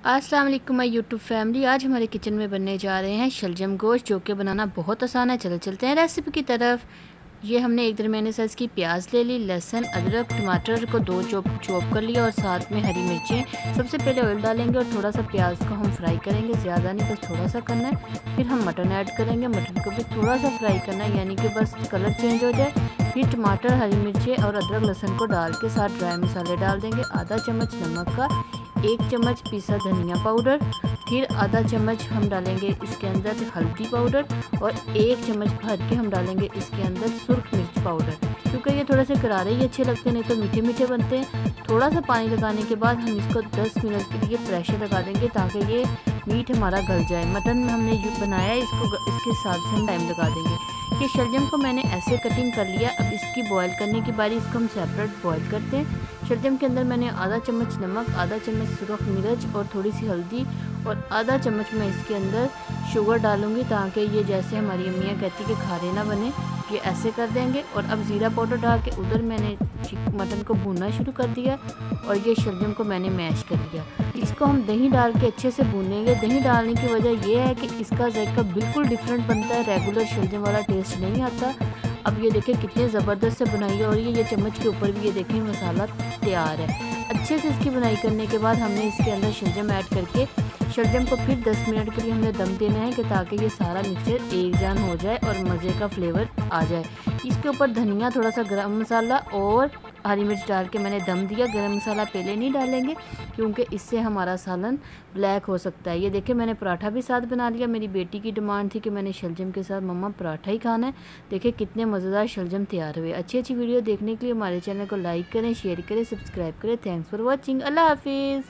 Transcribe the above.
अस्सलाम वालेकुम my YouTube family. आज हमारे किचन में बनने जा रहे हैं शलजम गोश्त, जो कि बनाना बहुत आसान है। चलते हैं रेसिपी की तरफ। ये हमने एक दरमियाने साइज़ की प्याज ले ली, लहसुन, अदरक, टमाटर को दो चॉप कर लिया और साथ में हरी मिर्चें। सबसे पहले ऑयल डालेंगे और थोड़ा सा प्याज को हम फ्राई करेंगे, ज़्यादा नहीं, बस थोड़ा सा करना है। फिर हम मटन ऐड करेंगे, मटन को भी थोड़ा सा फ्राई करना है, यानी कि बस कलर चेंज हो जाए। फिर टमाटर, हरी मिर्चें और अदरक लहसुन को डाल के साथ ड्राई मसाले डाल देंगे। आधा चम्मच नमक का, 1 चम्मच पिसा धनिया पाउडर, फिर आधा चम्मच हम डालेंगे इसके अंदर हल्दी पाउडर और 1 चम्मच भर के हम डालेंगे इसके अंदर सुर्ख मिर्च पाउडर। क्योंकि ये थोड़े से करारे ही अच्छे लगते हैं, नहीं तो मीठे मीठे बनते हैं। थोड़ा सा पानी लगाने के बाद हम इसको 10 मिनट के लिए प्रेशर लगा देंगे ताकि ये मीट हमारा गल जाए। मटन में हमने जो बनाया है इसके हिसाब से हम टाइम लगा देंगे। कि शलजम को मैंने ऐसे कटिंग कर लिया। अब इसकी बॉयल करने की बारी, इसको हम सेपरेट बॉयल करते हैं। शलजम के अंदर मैंने आधा चम्मच नमक, आधा चम्मच सुरख मिर्च और थोड़ी सी हल्दी और आधा चम्मच मैं इसके अंदर शुगर डालूंगी, ताकि ये जैसे हमारी अम्मियाँ कहती कि खारे ना बने, ये ऐसे कर देंगे। और अब ज़ीरा पाउडर डाल के उधर मैंने मटन को भूनना शुरू कर दिया और ये शलजम को मैंने मैश कर लिया। इसको हम दही डाल के अच्छे से भूनेंगे। दही डालने की वजह यह है कि इसका जायका बिल्कुल डिफरेंट बनता है, रेगुलर शलजम वाला टेस्ट नहीं आता। अब ये देखें कितने ज़बरदस्त से बुनाई हो रही है। ये चम्मच के ऊपर भी ये देखें मसाला तैयार है। अच्छे से इसकी बुनाई करने के बाद हमने इसके अंदर शलजम ऐड करके शलजम को फिर 10 मिनट के लिए हमने दम देना है, कि ताकि ये सारा मिक्सचर एक जान हो जाए और मज़े का फ्लेवर आ जाए। इसके ऊपर धनिया, थोड़ा सा गरम मसाला और हरी मिर्च डाल के मैंने दम दिया। गरम मसाला पहले नहीं डालेंगे क्योंकि इससे हमारा सालन ब्लैक हो सकता है। ये देखिए मैंने पराठा भी साथ बना लिया। मेरी बेटी की डिमांड थी कि मैंने शलजम के साथ मम्मा पराठा ही खाना है। देखिए कितने मज़ेदार शलजम तैयार हुए। अच्छी अच्छी वीडियो देखने के लिए हमारे चैनल को लाइक करें, शेयर करें, सब्सक्राइब करें। Thanks for watching. अल्लाह हाफिज़।